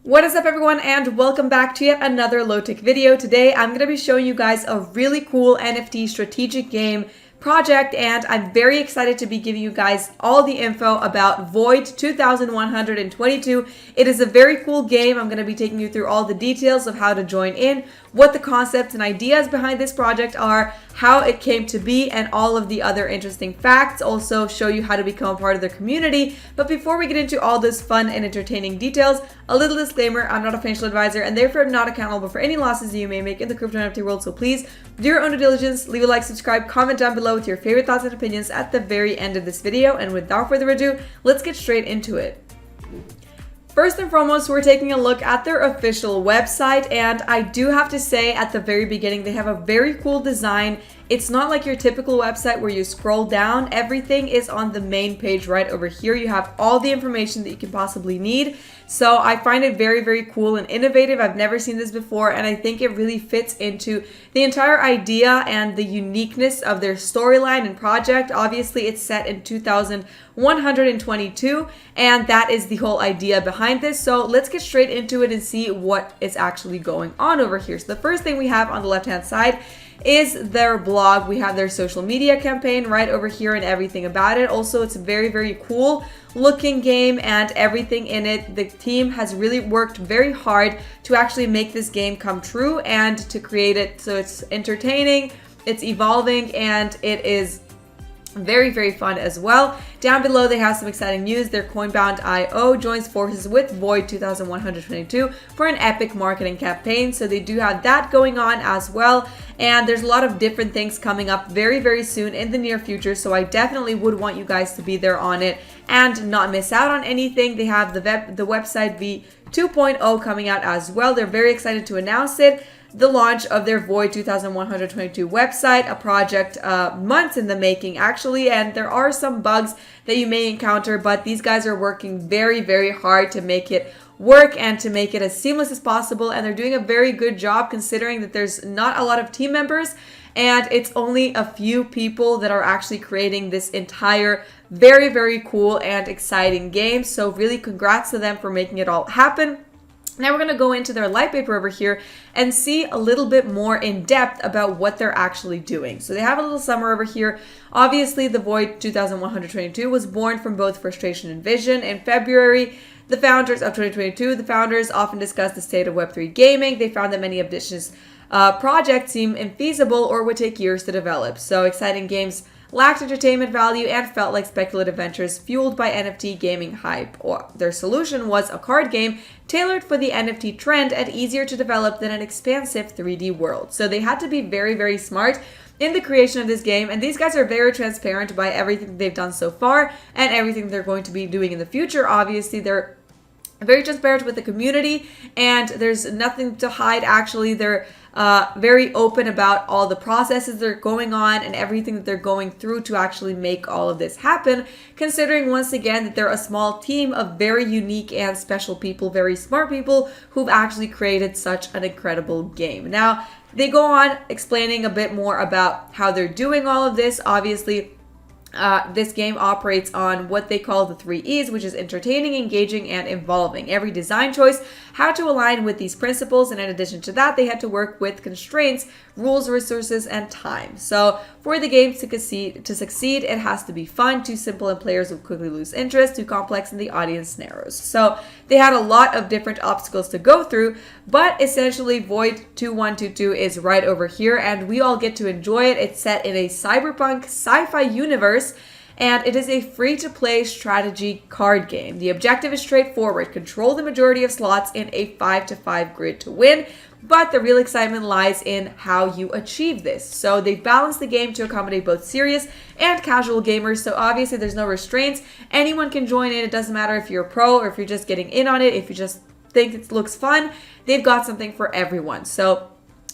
What is up everyone, and welcome back to yet another low-tech video. Today I'm going to be showing you guys a really cool NFT strategic game project, and I'm very excited to be giving you guys all the info about VOID2122. It is a very cool game. I'm going to be taking you through all the details of how to join in, what the concepts and ideas behind this project are, how it came to be, and all of the other interesting facts. Also show you how to become a part of the community. But before we get into all this fun and entertaining details, a little disclaimer: I'm not a financial advisor and therefore I'm not accountable for any losses you may make in the crypto NFT world. So please do your own due diligence, leave a like, subscribe, comment down below with your favorite thoughts and opinions at the very end of this video. And without further ado, let's get straight into it. First and foremost, we're taking a look at their official website, and I do have to say at the very beginning, they have a very cool design. It's not like your typical website where you scroll down. Everything is on the main page right over here. You have all the information that you can possibly need. So I find it very, very cool and innovative. I've never seen this before, and I think it really fits into the entire idea and the uniqueness of their storyline and project. Obviously, it's set in 2122, and that is the whole idea behind this. So let's get straight into it and see what is actually going on over here. So the first thing we have on the left-hand side is their blog. We have their social media campaign right over here and everything about it. Also, it's a very, very cool looking game and everything in it. The team has really worked very hard to actually make this game come true and to create it so it's entertaining, it's evolving, and it is very, very fun as well. Down below, they have some exciting news. Their Coinbound.io joins forces with VOID2122 for an epic marketing campaign. So they do have that going on as well. And there's a lot of different things coming up very, very soon in the near future. So I definitely would want you guys to be there on it and not miss out on anything. They have the website V2.0 coming out as well. They're very excited to announce it. The launch of their VOID2122 website, a project months in the making actually, and there are some bugs that you may encounter, but these guys are working very, very hard to make it work and to make it as seamless as possible, and they're doing a very good job considering that there's not a lot of team members and it's only a few people that are actually creating this entire very, very cool and exciting game. So really congrats to them for making it all happen. Now we're going to go into their light paper over here and see a little bit more in depth about what they're actually doing. So they have a little summary over here. Obviously, the VOID 2122 was born from both frustration and vision. In February, the founders of 2022, the founders often discussed the state of Web3 gaming. They found that many of Dish's projects seem infeasible or would take years to develop. So exciting games lacked entertainment value and felt like speculative ventures fueled by NFT gaming hype. Or their solution was a card game tailored for the NFT trend and easier to develop than an expansive 3D world. So they had to be very, very smart in the creation of this game, and these guys are very transparent by everything they've done so far and everything they're going to be doing in the future. Obviously, they're very transparent with the community and there's nothing to hide. Actually, they're very open about all the processes that are going on and everything that they're going through to actually make all of this happen, considering once again that they're a small team of very unique and special people, very smart people who've actually created such an incredible game. Now, they go on explaining a bit more about how they're doing all of this. Obviously, this game operates on what they call the 3 E's, which is entertaining, engaging, and involving. Every design choice had to align with these principles, and in addition to that, they had to work with constraints, rules, resources, and time. So for the game to succeed, it has to be fun. Too simple and players will quickly lose interest. Too complex and the audience narrows. So they had a lot of different obstacles to go through, but essentially VOID2122 is right over here, and we all get to enjoy it. It's set in a cyberpunk sci-fi universe, and it is a free-to-play strategy card game. The objective is straightforward: control the majority of slots in a 5-to-5 grid to win, but the real excitement lies in how you achieve this. So they balance the game to accommodate both serious and casual gamers. So obviously there's no restraints. Anyone can join in. It doesn't matter if you're a pro or if you're just getting in on it. If you just think it looks fun, they've got something for everyone. So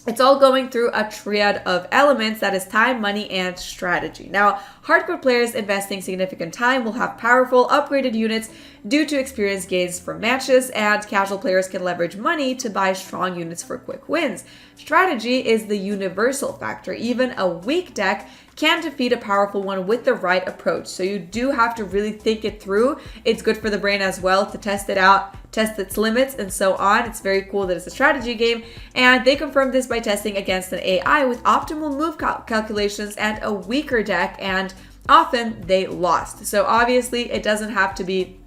it's all going through a triad of elements, that is time, money, and strategy. Now, hardcore players investing significant time will have powerful, upgraded units due to experience gains from matches, and casual players can leverage money to buy strong units for quick wins. Strategy is the universal factor. Even a weak deck can defeat a powerful one with the right approach. So you do have to really think it through. It's good for the brain as well to test it out, test its limits, and so on. It's very cool that it's a strategy game, and they confirmed this by testing against an AI with optimal move calculations and a weaker deck, and often they lost. So obviously it doesn't have to be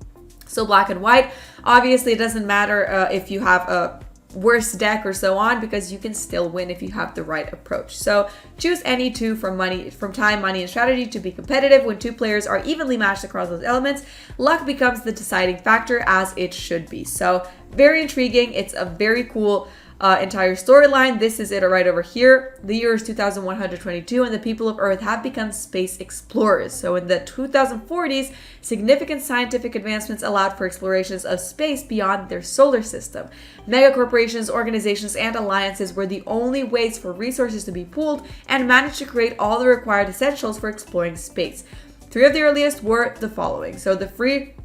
so black and white. Obviously it doesn't matter if you have a worse deck or so on, because you can still win if you have the right approach. So choose any two from time, money, and strategy to be competitive. When two players are evenly matched across those elements, luck becomes the deciding factor, as it should be. So very intriguing. It's a very cool entire storyline. This is it right over here. The year is 2122, and the people of Earth have become space explorers. So in the 2040s, significant scientific advancements allowed for explorations of space beyond their solar system. Mega corporations, organizations, and alliances were the only ways for resources to be pooled, and managed to create all the required essentials for exploring space. Three of the earliest were the following. So the Free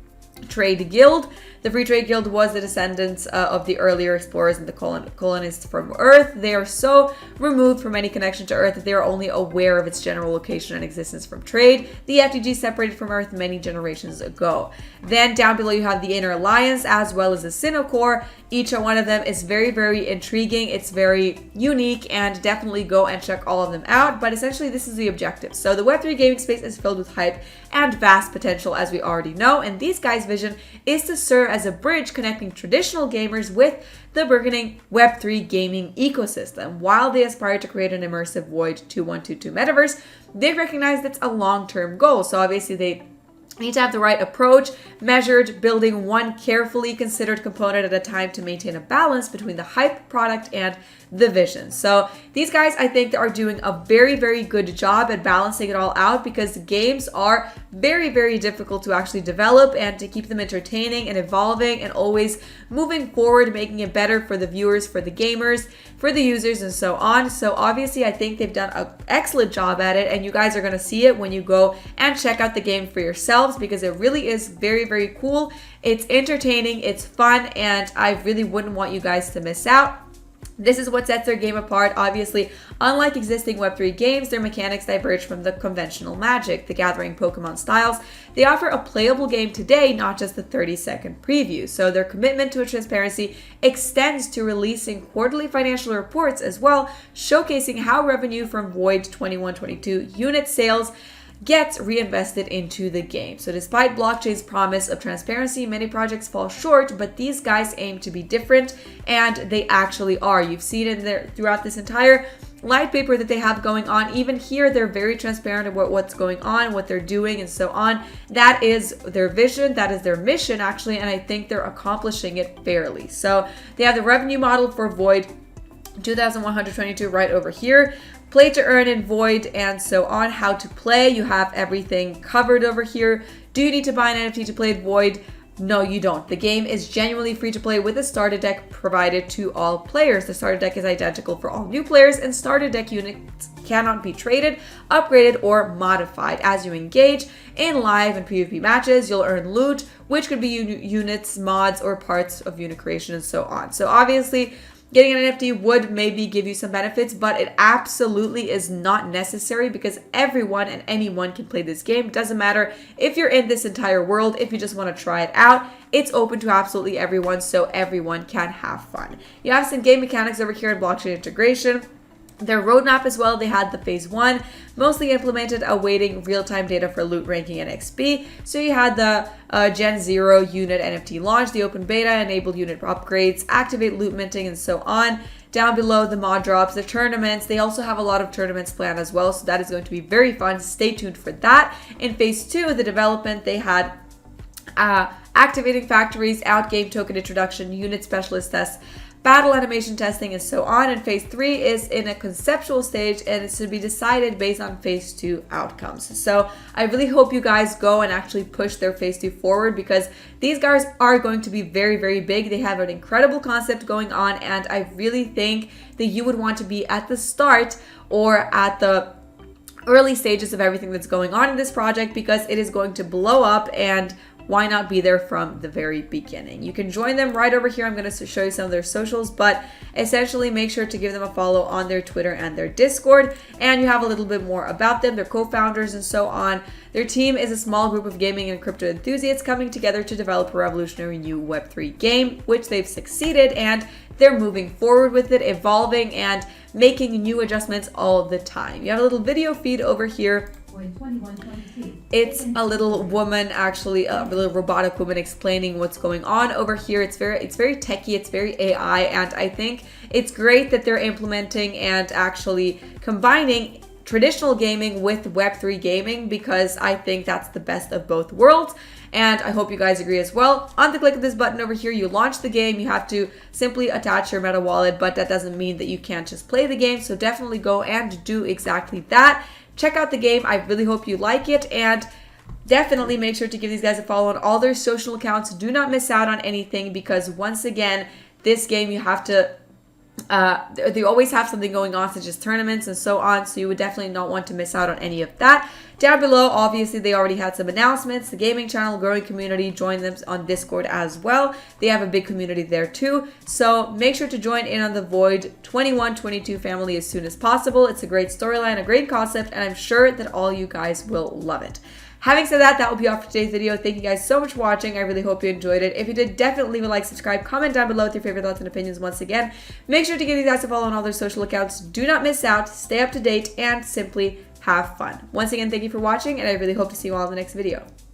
Trade Guild. The Free Trade Guild was the descendants of the earlier explorers and the colonists from Earth. They are so removed from any connection to Earth that they are only aware of its general location and existence from trade. The FTG separated from Earth many generations ago. Then down below you have the Inner Alliance as well as the Sinocore. Each one of them is very, very intriguing. It's very unique, and definitely go and check all of them out. But essentially this is the objective. So the Web3 gaming space is filled with hype and vast potential, as we already know. And these guys' vision is to serve as a bridge connecting traditional gamers with the burgeoning Web3 gaming ecosystem. While they aspire to create an immersive VOID2122 metaverse, they recognize that's a long-term goal. So obviously they need to have the right approach, measured, building one carefully considered component at a time to maintain a balance between the hype, product, and the vision. So these guys, I think, are doing a very, very good job at balancing it all out, because games are very, very difficult to actually develop, and to keep them entertaining and evolving and always moving forward, making it better for the viewers, for the gamers, for the users, and so on. So obviously I think they've done an excellent job at it, and you guys are going to see it when you go and check out the game for yourselves, because it really is very, very cool. It's entertaining, it's fun, and I really wouldn't want you guys to miss out. This is what sets their game apart. Obviously, unlike existing Web3 games, their mechanics diverge from the conventional Magic, the Gathering, Pokemon styles. They offer a playable game today, not just the 30-second preview. So their commitment to transparency extends to releasing quarterly financial reports as well, showcasing how revenue from VOID2122 unit sales gets reinvested into the game. So despite blockchain's promise of transparency, many projects fall short, but these guys aim to be different, and they actually are. You've seen it there throughout this entire light paper that they have going on. Even here, they're very transparent about what's going on, what they're doing, and so on. That is their vision, that is their mission actually, and I think they're accomplishing it fairly. So they have the revenue model for Void 2122 right over here. Play to earn in Void, and so on. How to play, you have everything covered over here. Do you need to buy an NFT to play Void? No, you don't. The game is genuinely free to play with a starter deck provided to all players. The starter deck is identical for all new players, and starter deck units cannot be traded, upgraded, or modified. As you engage in live and PvP matches, you'll earn loot, which could be units, mods, or parts of unit creation, and so on. So obviously, getting an NFT would maybe give you some benefits, but it absolutely is not necessary, because everyone and anyone can play this game. It doesn't matter if you're in this entire world. If you just want to try it out, it's open to absolutely everyone, so everyone can have fun. You have some game mechanics over here in blockchain integration. Their roadmap as well, they had the phase 1, mostly implemented, awaiting real-time data for loot ranking and XP. So you had the Gen 0 unit NFT launch, the open beta, enabled unit upgrades, activate loot minting, and so on. Down below, the mod drops, the tournaments. They also have a lot of tournaments planned as well, so that is going to be very fun. Stay tuned for that. In phase 2, the development, they had activating factories, out-game token introduction, unit specialist tests, battle animation testing, and so on. And phase 3 is in a conceptual stage, and it's to be decided based on phase 2 outcomes. So I really hope you guys go and actually push their phase 2 forward, because these guys are going to be very, very big. They have an incredible concept going on, and I really think that you would want to be at the start or at the early stages of everything that's going on in this project, because it is going to blow up, and why not be there from the very beginning? You can join them right over here. I'm going to show you some of their socials, but essentially make sure to give them a follow on their Twitter and their Discord, and you have a little bit more about them, their co-founders and so on. Their team is a small group of gaming and crypto enthusiasts coming together to develop a revolutionary new Web3 game, which they've succeeded, and they're moving forward with it, evolving and making new adjustments all the time. You have a little video feed over here. VOID2122. It's a little woman, actually, a little robotic woman explaining what's going on over here. It's very techy, it's very AI, and I think it's great that they're implementing and actually combining traditional gaming with Web3 gaming, because I think that's the best of both worlds. And I hope you guys agree as well. On the click of this button over here, you launch the game. You have to simply attach your Meta wallet, but that doesn't mean that you can't just play the game. So definitely go and do exactly that. Check out the game. I really hope you like it, and definitely make sure to give these guys a follow on all their social accounts. Do not miss out on anything, because once again, this game you have to they always have something going on, such as tournaments and so on, so you would definitely not want to miss out on any of that. Down below, obviously, they already had some announcements. The gaming channel, growing community, join them on Discord as well. They have a big community there too, so make sure to join in on the VOID2122 family as soon as possible. It's a great storyline, a great concept, and I'm sure that all you guys will love it. Having said that, that will be all for today's video. Thank you guys so much for watching. I really hope you enjoyed it. If you did, definitely leave a like, subscribe, comment down below with your favorite thoughts and opinions once again. Make sure to give these guys a follow on all their social accounts. Do not miss out, stay up to date, and simply have fun. Once again, thank you for watching, and I really hope to see you all in the next video.